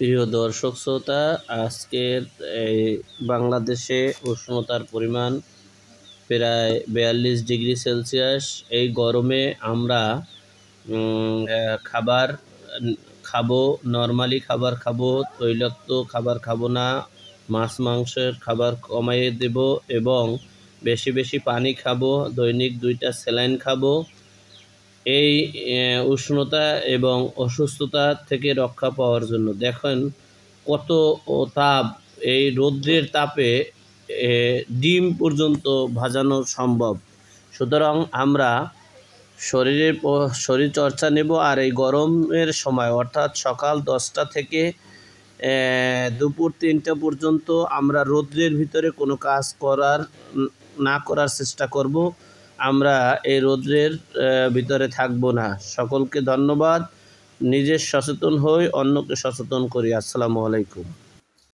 প্রিয় দর্শক শ্রোতা, আজকের এই বাংলাদেশে উষ্ণতার পরিমাণ প্রায় 42 ডিগ্রি সেলসিয়াস। এই গরমে আমরা খাবার খাবো, নর্মালি খাবার খাবো, তৈলাক্ত খাবার খাবো না, মাছ মাংসের খাবার কমিয়ে দেব এবং বেশি বেশি পানি খাবো, দৈনিক 2টা স্যালাইন খাবো। এই উষ্ণতা এবং অসুস্থতা থেকে রক্ষা পাওয়ার জন্য দেখেন কত তাপ, এই রৌদ্রের তাপে ডিম পর্যন্ত ভাজানো সম্ভব। সুতরাং আমরা শরীর চর্চা নেব, আর এই গরমের সময় অর্থাৎ সকাল 10টা থেকে দুপুর 3টা পর্যন্ত আমরা রৌদ্রের ভিতরে কোনো কাজ না করার চেষ্টা করব। আমরা এই রৌদ্রের ভিতরে থাকব না। সকলকে ধন্যবাদ। নিজে সচেতন হই, অন্যকে সচেতন করি। আসসালামু আলাইকুম।